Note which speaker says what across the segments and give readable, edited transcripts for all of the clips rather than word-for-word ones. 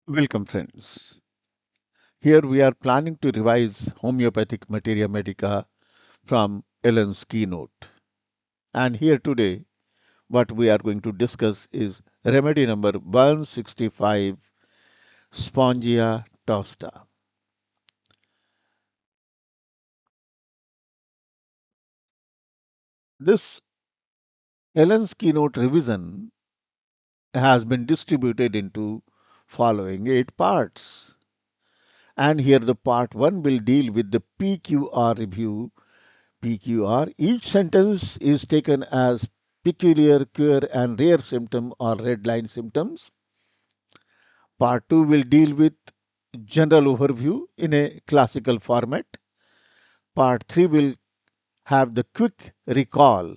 Speaker 1: Welcome, friends. Here we are planning to revise homeopathic materia medica from Ellen's keynote. And here today, what we are going to discuss is remedy number 165, Spongia tosta. This Ellen's keynote revision has been distributed into following 8 parts. And here the part 1 will deal with the PQR review. PQR, each sentence is taken as peculiar, queer, and rare symptom or red line symptoms. Part 2 will deal with general overview in a classical format. Part 3 will have the quick recall.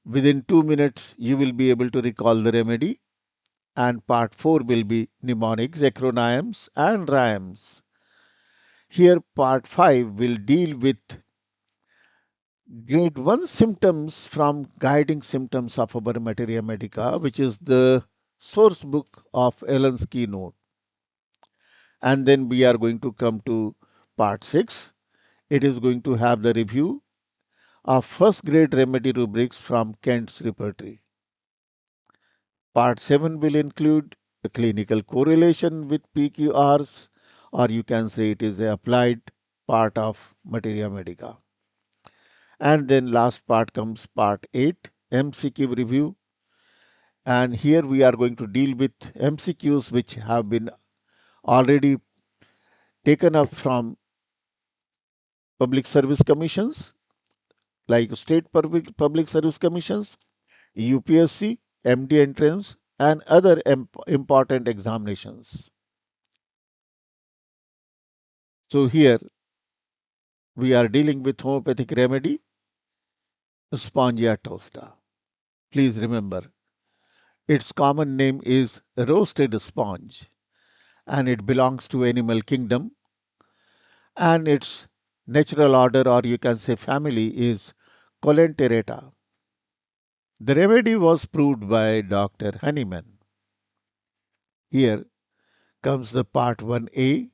Speaker 1: Within 2 minutes, you will be able to recall the remedy. And part 4 will be mnemonics, acronyms, and rhymes. Here, part 5 will deal with grade 1 symptoms from guiding symptoms of our materia medica, which is the source book of Ellen's keynote. And then we are going to come to part 6. It is going to have the review of first grade remedy rubrics from Kent's repertory. Part 7 will include a clinical correlation with PQRs, or you can say it is a applied part of materia medica. And then last part comes part 8, MCQ review. And here we are going to deal with MCQs which have been already taken up from public service commissions like state public service commissions, UPSC, MD entrance, and other important examinations. So here we are dealing with homeopathic remedy, Spongia tosta. Please remember, its common name is roasted sponge and it belongs to animal kingdom, and its natural order, or you can say family, is Colenterata. The remedy was proved by Dr. Honeyman. Here comes the part 1A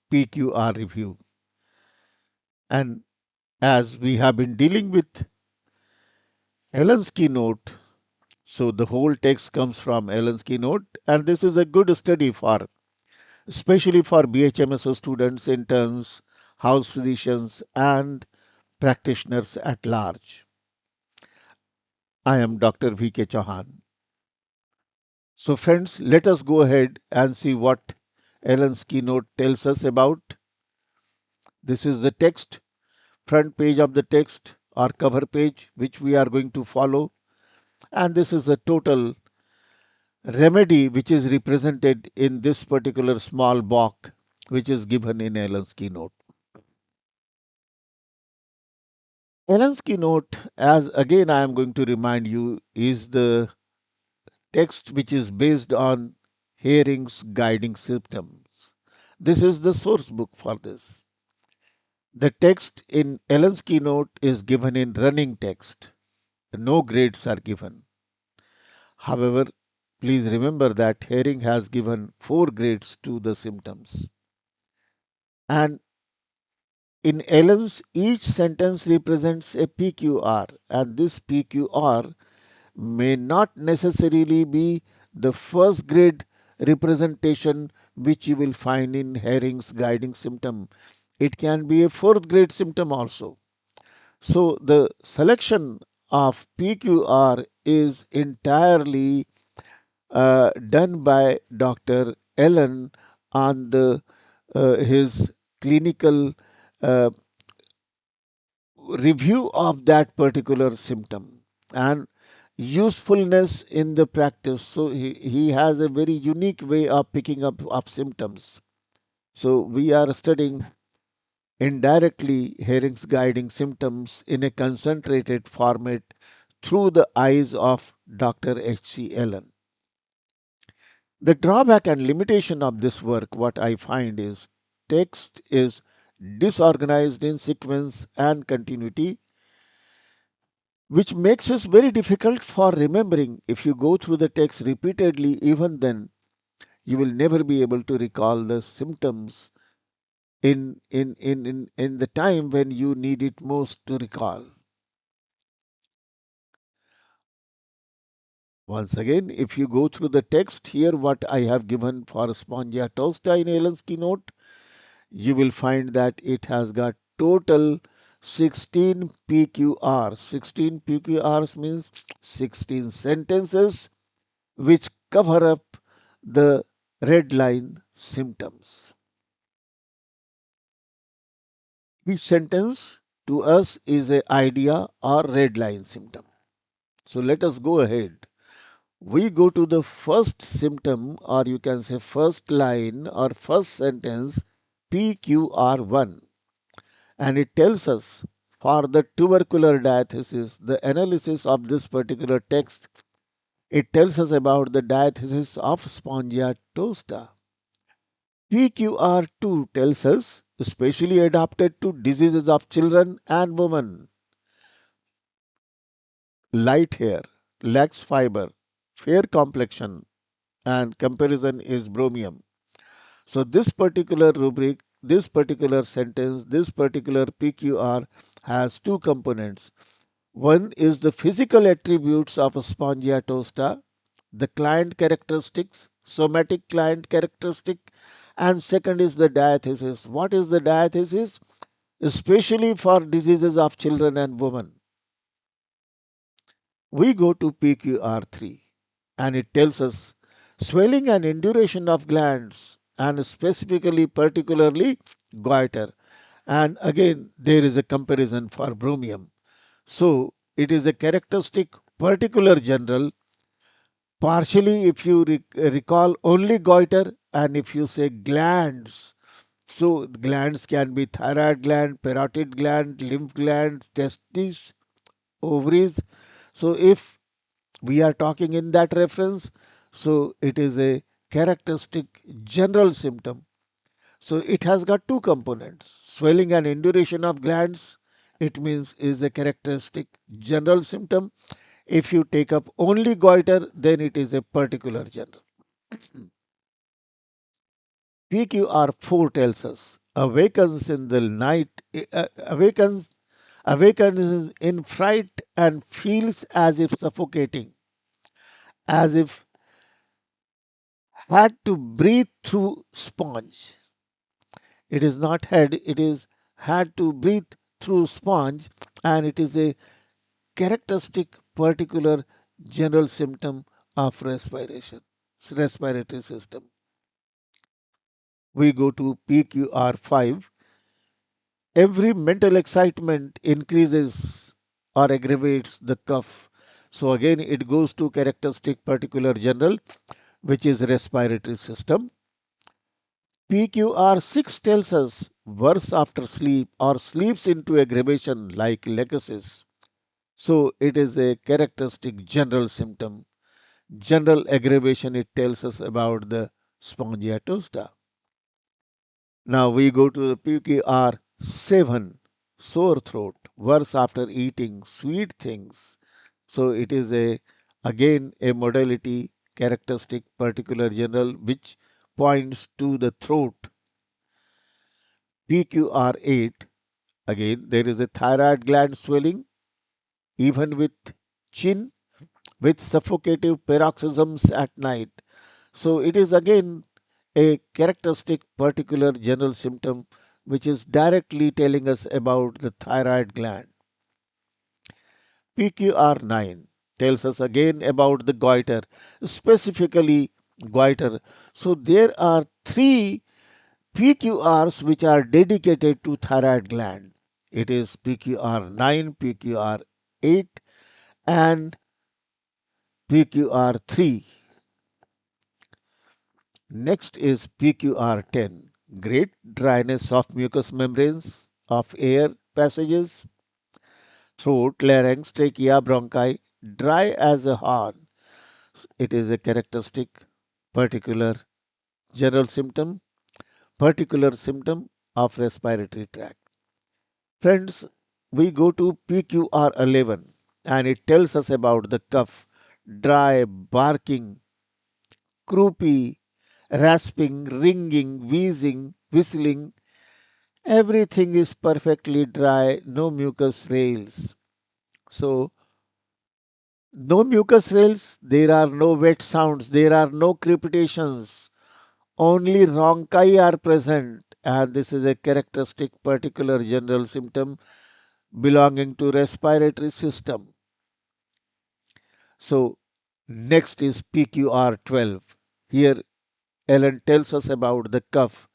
Speaker 1: PQR review. And as we have been dealing with Ellen's keynote, so the whole text comes from Ellen's keynote, and this is a good study for, especially for BHMSO students, interns, house physicians, and practitioners at large. I am Dr. V.K. Chauhan. So, friends, let us go ahead and see what Ellen's keynote tells us about. This is the text, front page of the text or cover page, which we are going to follow. And this is the total remedy which is represented in this particular small box, which is given in Ellen's keynote. Ellen's keynote, as again I am going to remind you, is the text which is based on Hering's guiding symptoms. This is the source book for this. The text in Ellen's keynote is given in running text. No grades are given. However, please remember that Hering has given 4 grades to the symptoms. And in Ellen's, each sentence represents a PQR, and this PQR may not necessarily be the first grade representation which you will find in Hering's guiding symptom. It can be a 4th grade symptom also. So the selection of PQR is entirely done by Dr. Ellen on the his clinical uh, review of that particular symptom and usefulness in the practice. So he has a very unique way of picking up of symptoms. So we are studying indirectly Hering's guiding symptoms in a concentrated format through the eyes of Dr. H.C. Ellen. The drawback and limitation of this work, what I find is text is disorganized in sequence and continuity, which makes it very difficult for remembering. If you go through the text repeatedly, even then You will never be able to recall the symptoms in the time when you need it most to recall. Once again, if you go through the text here, what I have given for Spongia tosta in Allen's keynote, you will find that it has got total 16 PQRs. 16 PQRs means 16 sentences which cover up the red line symptoms. Each sentence to us is an idea or red line symptom. So let us go ahead. We go to the first symptom, or you can say first line or first sentence, PQR1, and it tells us for the tubercular diathesis, the analysis of this particular text, it tells us about the diathesis of Spongia tosta. PQR2 tells us especially adapted to diseases of children and women. Light hair, lax fiber, fair complexion, and comparison is bromium. So this particular rubric, this particular sentence, this particular PQR has two components. One is the physical attributes of a Spongia tosta, the client characteristics, somatic client characteristic, and second is the diathesis. What is the diathesis? Especially for diseases of children and women. We go to PQR3 and it tells us swelling and induration of glands and specifically particularly goiter, and again there is a comparison for bromium. So it is a characteristic particular general. Partially if you recall only goiter, and if you say glands, so glands can be thyroid gland, parotid gland, lymph gland, testes, ovaries. So if we are talking in that reference, so it is a characteristic general symptom. So it has got two components. Swelling and induration of glands, it means is a characteristic general symptom. If you take up only goiter, then it is a particular general. PQR4 tells us awakens in the night, awakens in fright and feels as if suffocating, as if had to breathe through sponge. It is not had, it is had to breathe through sponge, and it is a characteristic particular general symptom of respiratory system. We go to PQR5. Every mental excitement increases or aggravates the cough. So again it goes to characteristic particular general, which is respiratory system. PQR6 tells us worse after sleep or sleeps into aggravation like legacies. So it is a characteristic general symptom. General aggravation, it tells us about the spongia tosta. Now we go to the PQR7, sore throat, worse after eating sweet things. So it is a again a modality characteristic particular general which points to the throat. PQR8, again there is a thyroid gland swelling even with chin with suffocative paroxysms at night. So it is again a characteristic particular general symptom which is directly telling us about the thyroid gland. PQR9 tells us again about the goiter, specifically goiter. So there are three PQRs which are dedicated to thyroid gland. It is PQR9, PQR8 and PQR3. Next is PQR10, great dryness of mucous membranes of air passages, throat, larynx, trachea, bronchi, dry as a horn. It is a characteristic particular general symptom, particular symptom of respiratory tract. Friends, we go to PQR11 and it tells us about the cough, dry, barking, croupy, rasping, ringing, wheezing, whistling. Everything is perfectly dry, no mucus rails. So, no mucus rails, there are no wet sounds, there are no crepitations, only rhonchi are present, and this is a characteristic particular general symptom belonging to respiratory system. So, next is PQR 12. Here, Ellen tells us about the cough.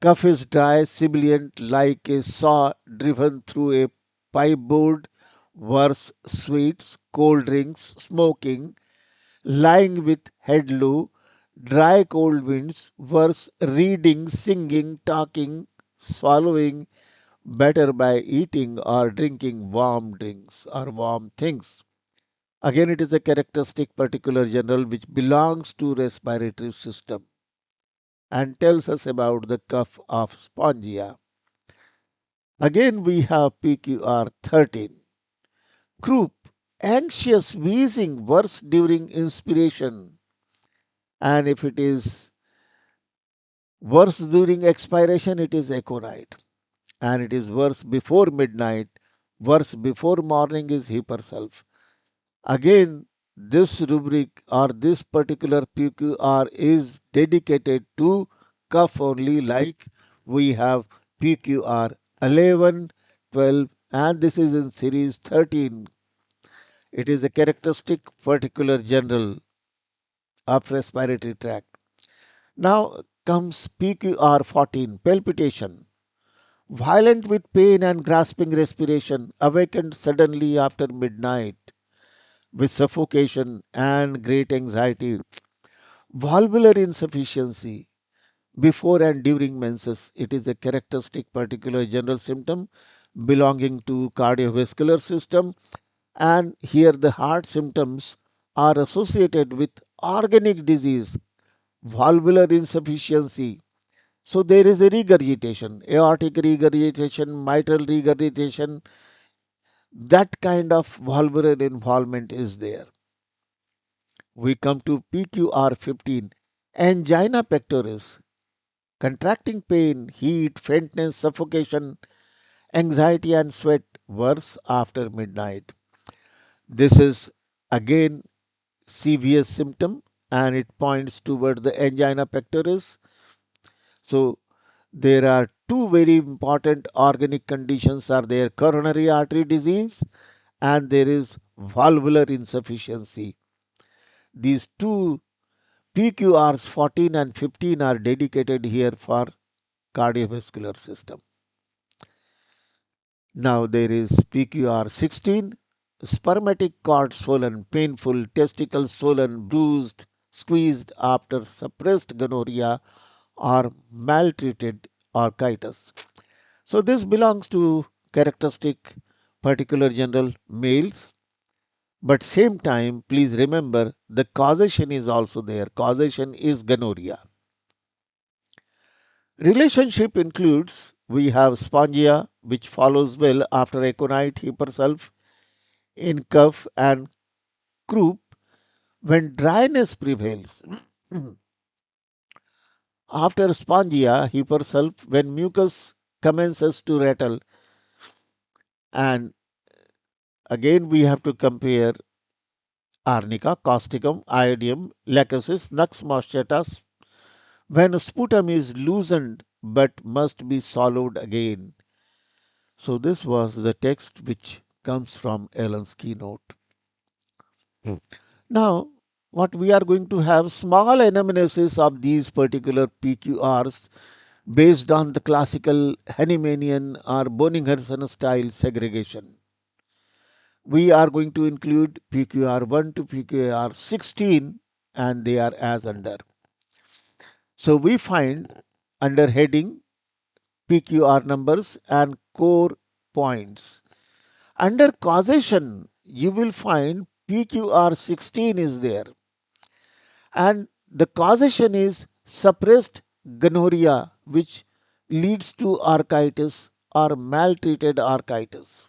Speaker 1: Cough is dry, sibilant, like a saw driven through a pipe board, worse sweets, cold drinks, smoking, lying with head low, dry cold winds, worse reading, singing, talking, swallowing, better by eating or drinking warm drinks or warm things. Again, it is a characteristic particular general which belongs to respiratory system and tells us about the cough of spongia. Again, we have PQR 13. Croup, anxious wheezing worse during inspiration, and if it is worse during expiration, it is aconite, and it is worse before midnight, worse before morning is hyperself. Again, this rubric or this particular PQR is dedicated to cough only, like we have PQR 11, 12, and this is in series 13. It is a characteristic particular general of respiratory tract. Now comes PQR 14, palpitation. Violent with pain and grasping respiration, awakened suddenly after midnight with suffocation and great anxiety. Valvular insufficiency before and during menses. It is a characteristic particular general symptom belonging to cardiovascular system, and here the heart symptoms are associated with organic disease, valvular insufficiency. So there is a regurgitation, aortic regurgitation, mitral regurgitation, that kind of valvular involvement is there. We come to PQR 15, angina pectoris, contracting pain, heat, faintness, suffocation, anxiety, and sweat, worse after midnight. This is again CVS symptom and it points toward the angina pectoris. So there are two very important organic conditions are there, coronary artery disease and there is valvular insufficiency. These two PQRs 14 and 15 are dedicated here for cardiovascular system. Now there is PQR 16, spermatic cord swollen, painful, testicles swollen, bruised, squeezed after suppressed gonorrhea or maltreated orchitis. So this belongs to characteristic particular general males, but same time please remember the causation is also there. Causation is gonorrhea. Relationship includes we have spongia which follows well after aconite hypersulf in cough and croup when dryness prevails. After spongia hypersulf when mucus commences to rattle, and again we have to compare arnica, causticum, iodium, lacosis, nux moschatus when sputum is loosened but must be swallowed again. So this was the text which comes from Allen's keynote. Now, what we are going to have small anamnesis of these particular PQRs based on the classical Hahnemannian or Bonninghausen style segregation. We are going to include PQR 1 to PQR 16 and they are as under. So we find under heading PQR numbers and core points. Under causation, you will find PQR 16 is there, and the causation is suppressed gonorrhea, which leads to orchitis or maltreated orchitis.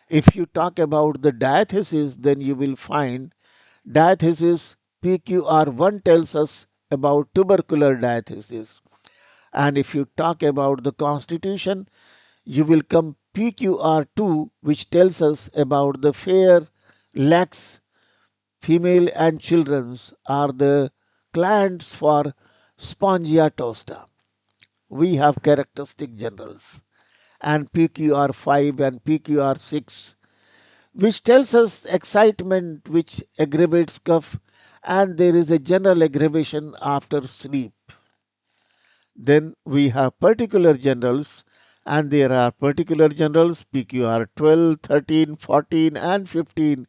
Speaker 1: If you talk about the diathesis, then you will find diathesis PQR1 tells us about tubercular diathesis. And if you talk about the constitution, you will come PQR2, which tells us about the fair, lax, female and children's are the clients for Spongia tosta. We have characteristic generals and PQR5 and PQR6, which tells us excitement which aggravates cough, and there is a general aggravation after sleep. Then we have particular generals, and there are particular generals PQR 12, 13, 14, and 15.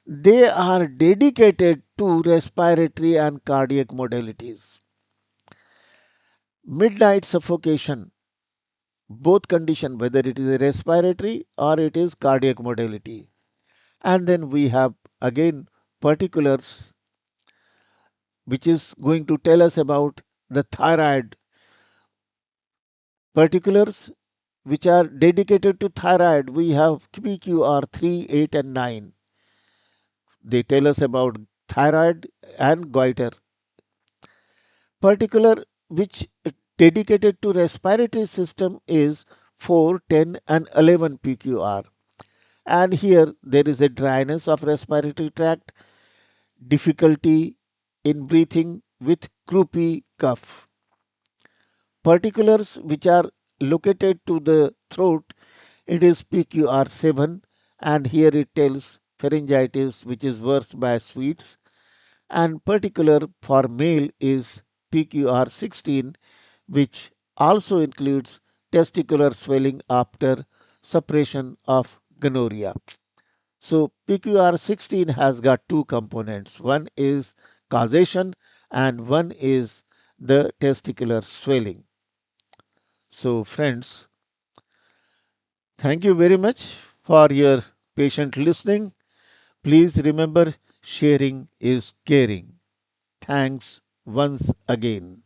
Speaker 1: They are dedicated to respiratory and cardiac modalities. Midnight suffocation, both condition, whether it is a respiratory or it is cardiac modality. And then we have again particulars which is going to tell us about the thyroid particulars which are dedicated to thyroid. We have PQR 3, 8 and 9. They tell us about thyroid and goiter. Particular which dedicated to respiratory system is 4, 10 and 11 PQR. And here there is a dryness of respiratory tract, difficulty in breathing with croupy cough. Particulars which are located to the throat, it is PQR7, and here it tells pharyngitis which is worse by sweets, and particular for male is PQR16, which also includes testicular swelling after suppression of gonorrhea. So PQR16 has got two components. One is causation and one is the testicular swelling. So friends, thank you very much for your patient listening. Please remember, sharing is caring. Thanks once again.